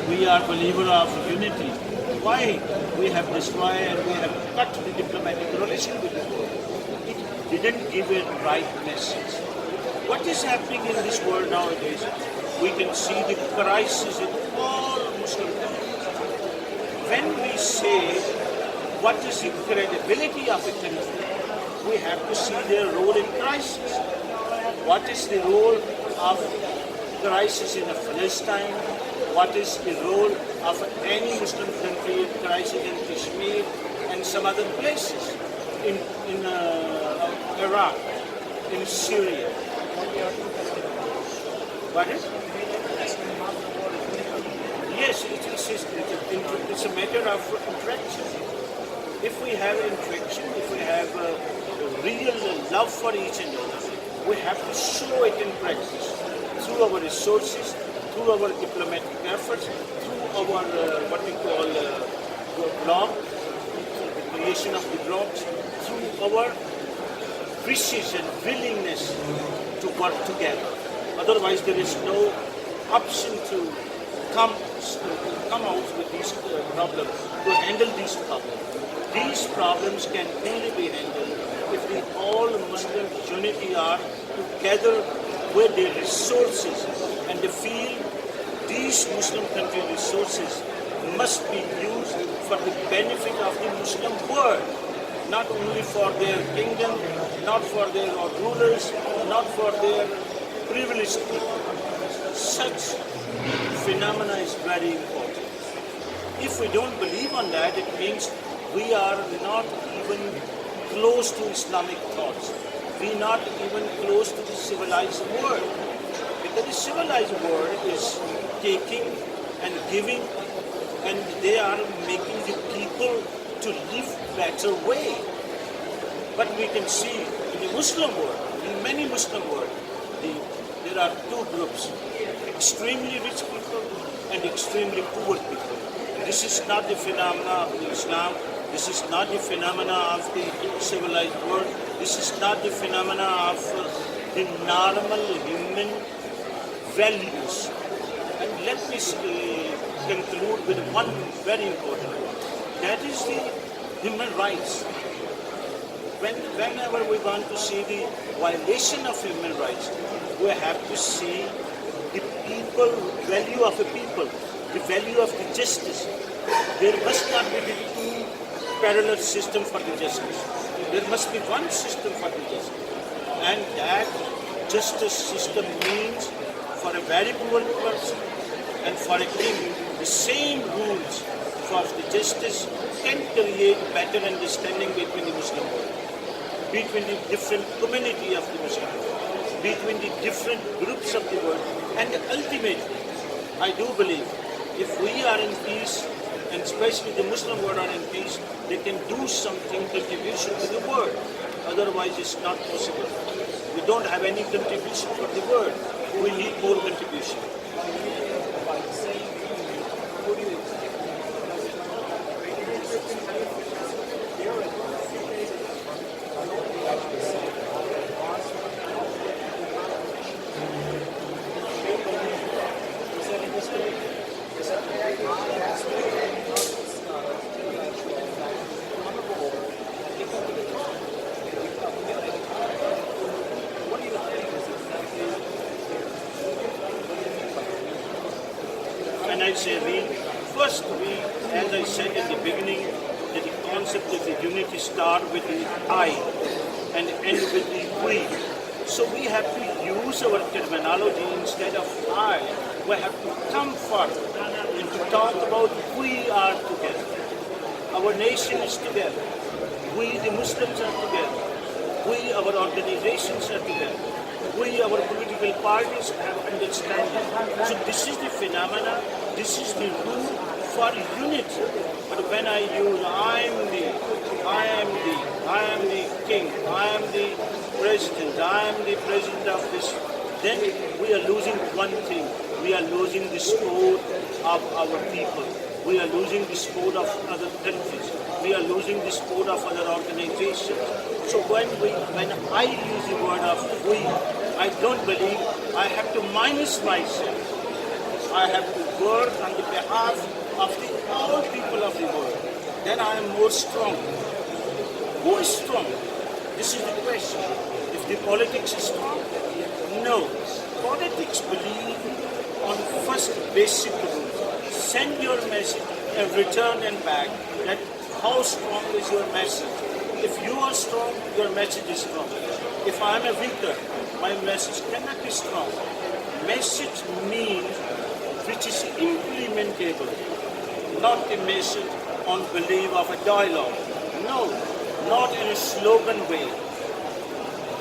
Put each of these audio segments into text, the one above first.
we are believer of unity. Why we have destroyed and we have cut the diplomatic relation with the world? It didn't give a right message. What is happening in this world nowadays? We can see the crisis in all Muslim countries. When we say what is the credibility of a country, we have to see their role in crisis. What is the role of crisis in Palestine? What is the role of any Muslim country in crisis in Kashmir and some other places, in Iraq, in Syria? What is? Yes, it's a matter of interaction. If we have interaction, if we have a real love for each and other, we have to show it in practice through our resources, through our diplomatic efforts, through our what we call blog, the creation of the blogs, through our wishes and willingness to work together. Otherwise, there is no option to come out with these problems, to handle these problems. These problems can only be handled if the all Muslim unity are together with their resources and they feel these Muslim country resources must be used for the benefit of the Muslim world, not only for their kingdom, not for their rulers, not for their privileged people. Such phenomena is very important. If we don't believe on that, it means we are not even close to Islamic thoughts. We are not even close to the civilized world. Because the civilized world is taking and giving, and they are making the people to live better way. But we can see in the Muslim world, in many Muslim world, there are two groups, extremely rich people and extremely poor people. This is not the phenomena of Islam. This is not the phenomena of the civilized world. This is not the phenomena of the normal human values. And let me conclude with one very important one. That is the human rights. Whenever we want to see the violation of human rights, we have to see the people, value of a people, the value of the justice. There must not be the two parallel system for the justice. There must be one system for the justice. And that justice system means for a very poor person and for a king, the same rules for the justice can create better understanding between the Muslim world, between the different community of the Muslim world, between the different groups of the world. And ultimately, I do believe if we are in peace, and especially the Muslim world are in peace, they can do something, contribution to the world. Otherwise, it's not possible. We don't have any contribution for the world. We need more contribution. When I say we, first we, as I said in the beginning, that the concept of the unity start with the I and end with the we. So we have to use our terminology instead of I. We have to come forth and to talk about we are together. Our nation is together. We, the Muslims, are together. We, our organizations, are together. We, our political parties, have understanding. So this is the phenomena, this is the rule for unity. But when I use I am the king, I am the president of this, then we are losing one thing. We are losing the support of our people. We are losing the support of other countries. We are losing the support of other organizations. So when I use the word of we, I don't believe I have to minus myself. I have to work on the behalf of all people of the world, then I am more strong. Who is strong? This is the question. If the politics is strong? No. Politics believe on first basic rule. Send your message and return and back. That how strong is your message? If you are strong, your message is strong. If I am a weaker, my message cannot be strong. Message means which is implementable, not a message on belief of a dialogue. No, not in a slogan way.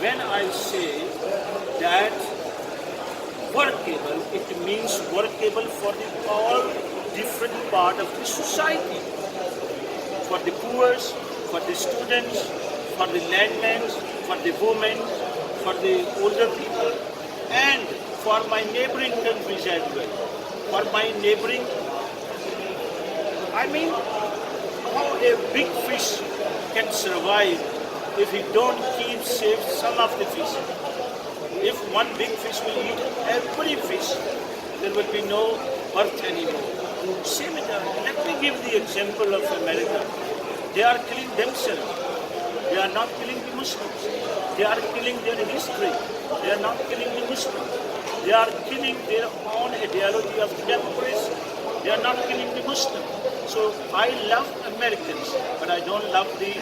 When I say that workable, it means workable for all different part of the society. For the poor, for the students, for the landmen, for the women, for the older people, and for my neighboring countries as well. For my neighboring, I mean, how a big fish can survive if he don't keep safe some of the fish. If one big fish will eat every fish, there will be no earth anymore. Same with let me give the example of America. They are killing themselves. They are not killing the Muslims. They are killing their history. They are not killing the Muslims. They are killing their own ideology of democracy. They are not killing the Muslims. So I love Americans, but I don't love the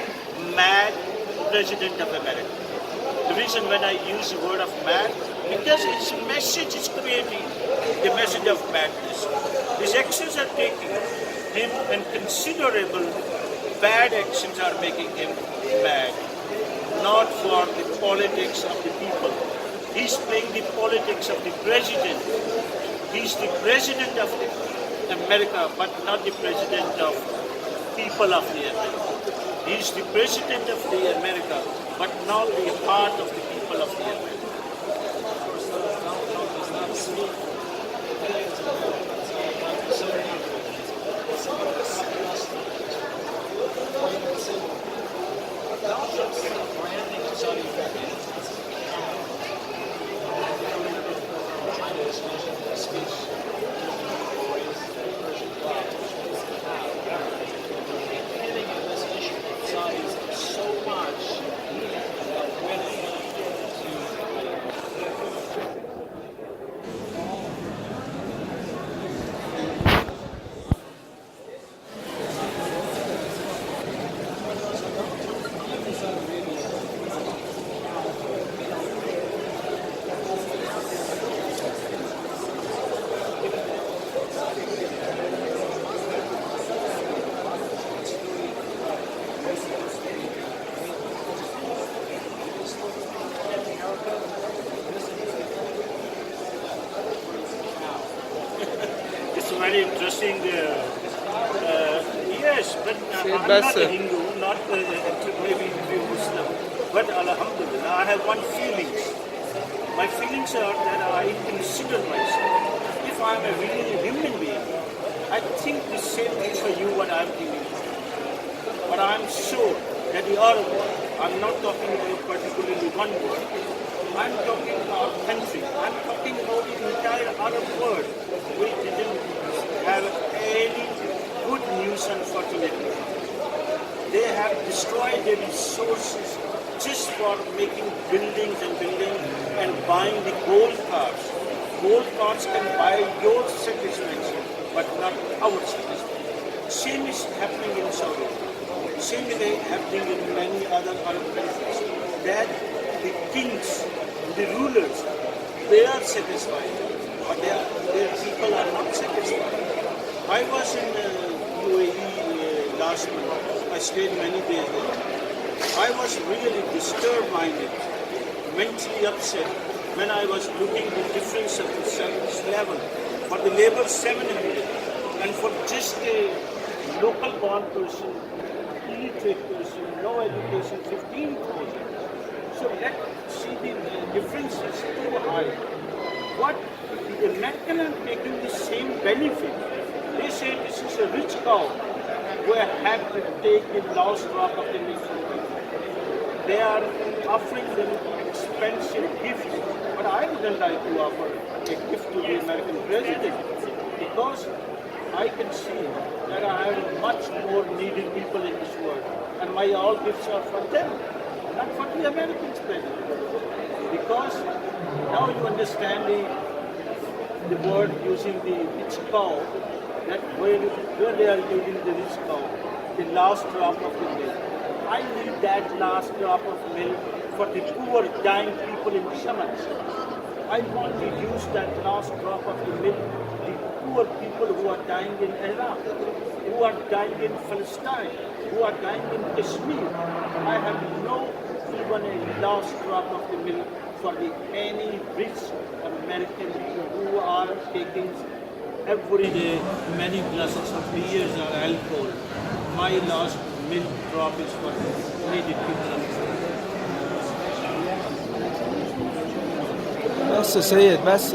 mad president of America. The reason when I use the word of mad, because its message is creating the message of madness. His actions are taking him, and considerable bad actions are making him mad. Not for the politics of the people. He's playing the politics of the president. He's the president of America, but not the president of people of the America. He's the president of the America, but not the heart of the people of the America. Very interesting. Yes, but I'm not a Hindu, not maybe Muslim, but Alhamdulillah, I have one feeling. My feelings are that I consider myself. If I'm a real human being, I think the same thing for you what I'm thinking. But I'm sure that the other world, I'm not talking about particularly one world. I'm talking about country. I'm talking about the entire Arab world. We didn't have any good news, unfortunately. They have destroyed their resources just for making buildings and buying the gold cars. Gold cars can buy your satisfaction, but not our satisfaction. Same is happening in Saudi. Same is happening in many other Arab countries. That the kings, the rulers, they are satisfied, but their people are not satisfied. I was in UAE last month. I stayed many days there. I was really disturbed-minded, mentally upset when I was looking at the difference of the service level. For the labor, 700, and for just a local-born person, illiterate person, no education, 15,000. So let's see the difference is too high. What the Americans are taking the same benefit. They say this is a rich cow who have to take the lost drop of the nation. They are offering them expensive gifts, but I wouldn't like to offer a gift to the American president. because I can see that I have much more needy people in this world, and my all gifts are for them, not for the Americans, President. Because now you understand the word using the rich cow, that where they are using the rich cow, the last drop of the milk. I need that last drop of milk for the poor dying people in Yemen. I want to use that last drop of the milk, the poor people who are dying in Iraq, who are dying in Palestine, who are dying in Kashmir. I have no even a last drop of the milk for any rich American who are taking every day many glasses of beers or alcohol. My last milk drop is for needy people. بس سيد بس.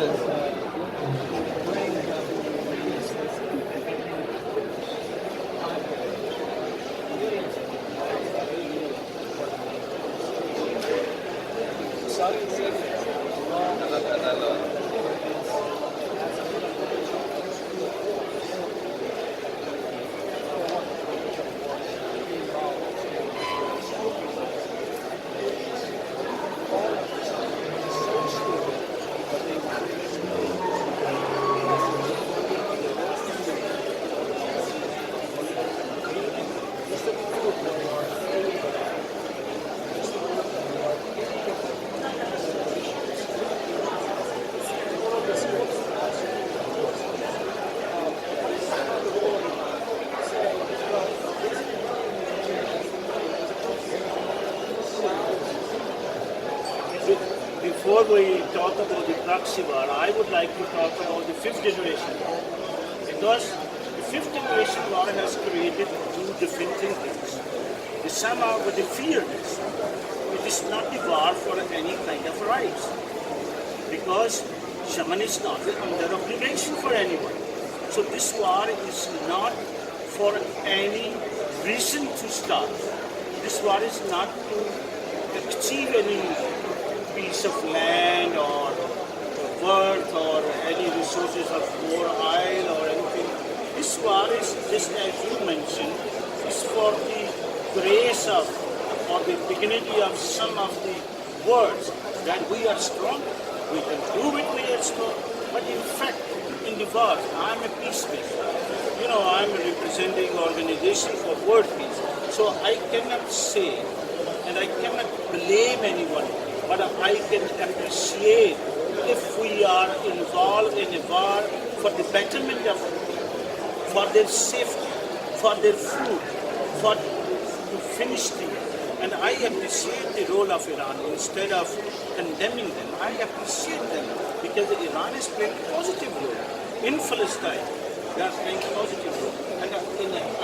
Before we talk about the proxy war, I would like to talk about the fifth generation war. Because the fifth generation war has created two different things. Somehow with the fear this. It is not the war for any kind of rights. Because Yemen is not under obligation for anyone. So this war is not for any reason to start. This war is not to achieve any piece of land or worth or any resources of more oil or anything. This war is, just as you mentioned, is for the grace of or the dignity of some of the words that we are strong, we can prove it, we are strong. But in fact, in the war, I'm a peacemaker. You know, I'm representing organization for world peace. So I cannot say and I cannot blame anyone, but I can appreciate if we are involved in a war for the betterment of, for their safety, for their food, for to finish things. And I appreciate the role of Iran. Instead of condemning them, I appreciate them because Iran is playing a positive role in Palestine. They are playing a positive role. And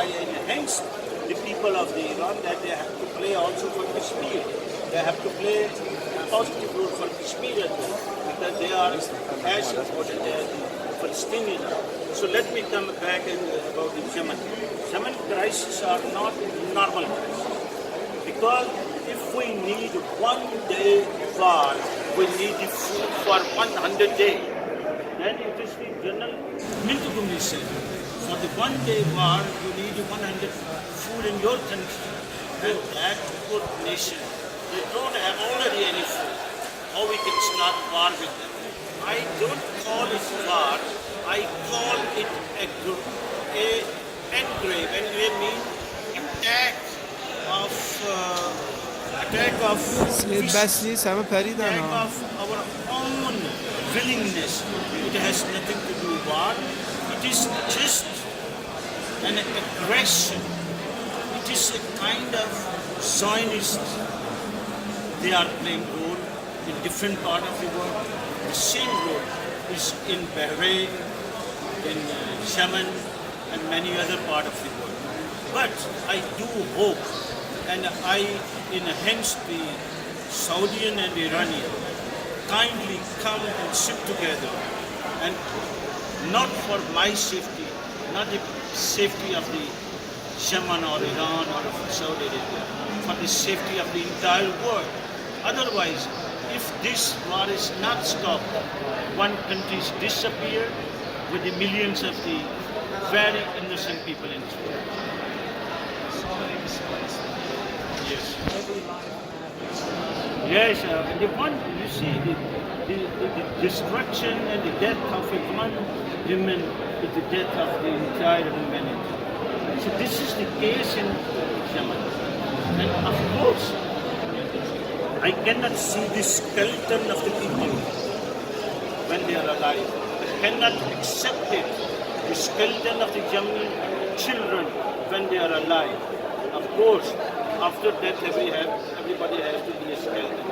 I enhance the people of the Iran that they have to play also for Kashmir. They have to play a positive role for Kashmir as well because they are as important as the Palestinians. So let me come back about the Yemen. Yemen crises are not normal crises. Because if we need 1 day war, we need the food for 100 days. Then it is the General Mint said, for the 1 day war, you need 100 food in your country. And that poor nation, they don't have already any food. How we can start war with them? I don't call it war, I call it a engrave. Engrave means attack of سید بس نیست همه پریدن attack ها. of our own willingness. It has nothing to do with war. It is just an aggression. It is a kind of Zionist. They are playing role in different part of the world. The same role is in Bahrain, in Yemen, and many other part of the world. But I do hope, and I enhance the Saudian and Iranian kindly come and sit together, and not for my safety, not the safety of the Yemen or Iran or of Saudi Arabia, for the safety of the entire world. Otherwise, if this war is not stopped, one country disappear, with the millions of the very innocent people in this world. Yes. Yes, and the one, you see, the destruction and the death of one human is the death of the entire humanity. So this is the case in Yemen. And of course, I cannot see the skeleton of the people when they are alive. I cannot accept it, the skeleton of the young children when they are alive. Of course, after death everybody has to be a skeleton,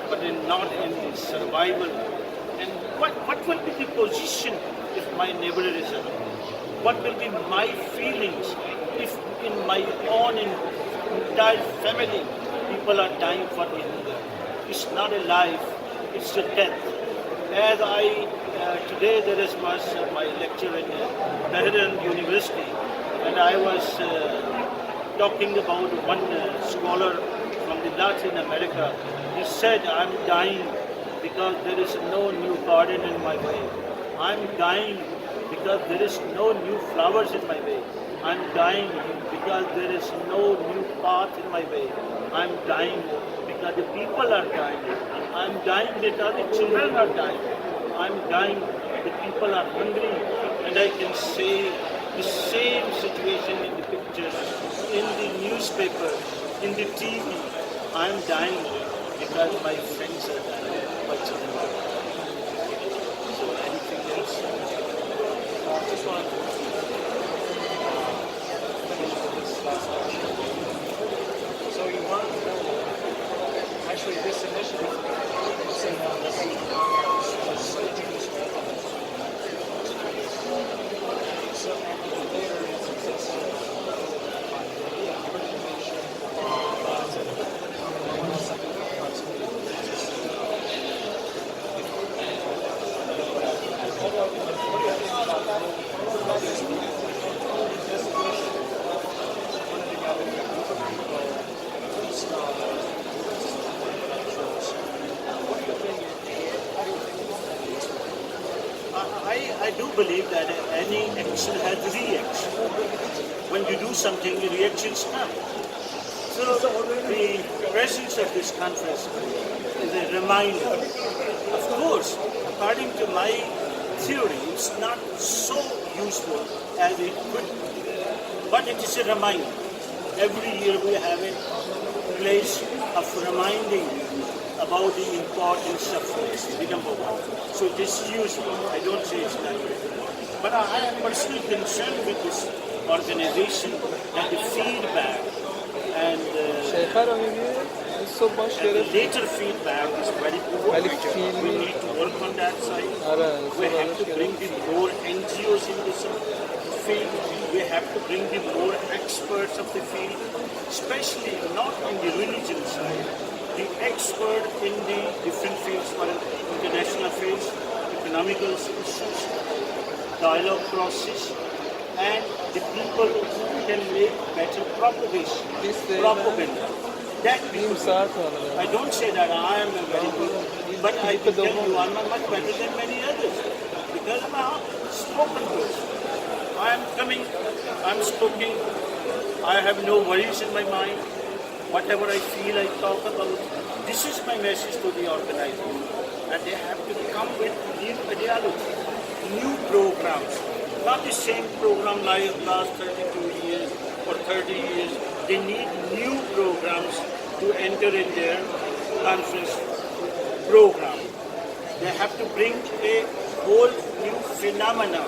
but not in survival. And what will be the position if my neighbor is alive? What will be my feelings if in my own entire family people are dying for the hunger? It's not a life, it's a death. As today there was my lecture in Tehran University, and I was talking about one scholar from the Latin America. He said, I'm dying because there is no new garden in my way. I'm dying because there is no new flowers in my way. I'm dying because there is no new path in my way. I'm dying because the people are dying. I'm dying because the children are dying. I'm dying because people are hungry. And I can say the same situation in the pictures, in the newspaper, in the TV. I'm dying because my friends are dying, my children are dying. So anything else? Just one. So you want actually this initiative I do believe that any action has reaction. When you do something, the reactions come. So the presence of this conference is a reminder. Of course, according to my theory, it's not so useful as it could be. But it is a reminder. Every year we have a place of reminding about the importance of the number one. So it is useful. I don't say it's not good. But I am personally concerned with this organization and the feedback and the later feedback is very poor. We need to work on that side. We have to bring the more NGOs in this field. We have to bring the more experts of the field, especially not in the religion side. The expert in the different fields, for international affairs, economical issues, dialogue process, and the people who can make better propagation, propaganda. That people, I don't say that I am a very good, but I can tell you I am much better than many others because I am a spoken person. I am coming, I am speaking, I have no worries in my mind. Whatever I feel, I talk about. This is my message to the organizers. And they have to come with new ideology, new programs. Not the same program like last 32 years or 30 years. They need new programs to enter in their conference program. They have to bring a whole new phenomena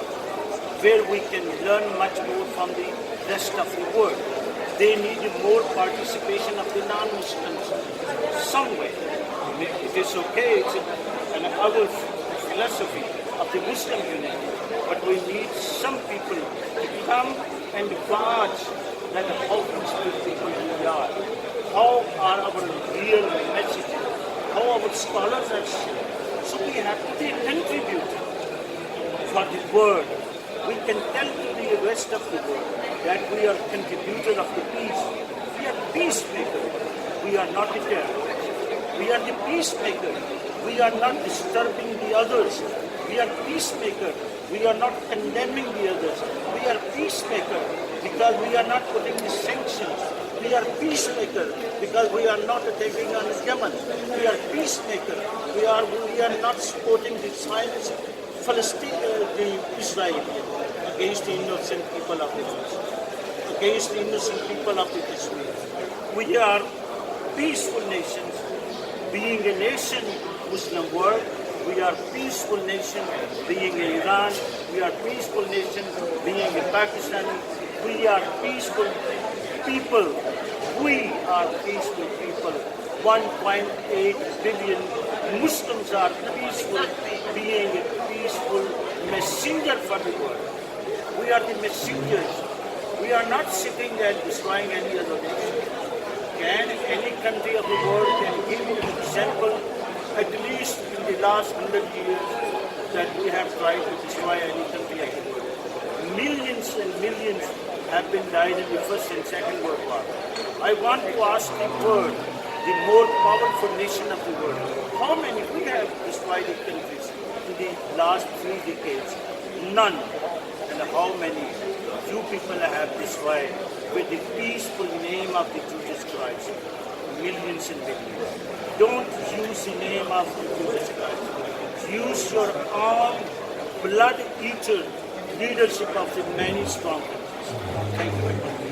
where we can learn much more from the rest of the world. They need more participation of the non-Muslims somewhere. It is okay, it's another philosophy of the Muslim unity, but we need some people to come and watch that how peaceful people we are, how are our real messages, how our scholars are shared. So we have to be a contributor for the world. We can tell to the rest of the world that we are contributors of the peace. We are peacemakers. We are not the terrorists. We are the peacemakers. We are not disturbing the others. We are peacemakers. We are not condemning the others. We are peacemakers because we are not putting the sanctions. We are peacemakers because we are not attacking on Yemen. We are peacemakers. We are not supporting the Zionist Palestine, the Israel against the innocent people of the East, against the innocent people of the Kashmir. We are peaceful nations, being a nation Muslim world. We are peaceful nation, being in Iran. We are peaceful nation, being in Pakistan. We are peaceful people. We are peaceful people. 1.8 billion Muslims are peaceful, being a peaceful messenger for the world. We are the messengers. We are not sitting and destroying any other nation. Can any country of the world can give an example, at least in the last 100 years, that we have tried to destroy any country of the world? Millions and millions have been died in the First and Second World War. I want to ask the world, the more powerful nation of the world, how many we have destroyed the countries in the last 3 decades? None. And how many you people have destroyed with the peaceful name of the Jesus Christ? Millions and millions. Don't use the name of the Jesus Christ. Use your own blood-eater leadership of the many strong countries. Thank you very much.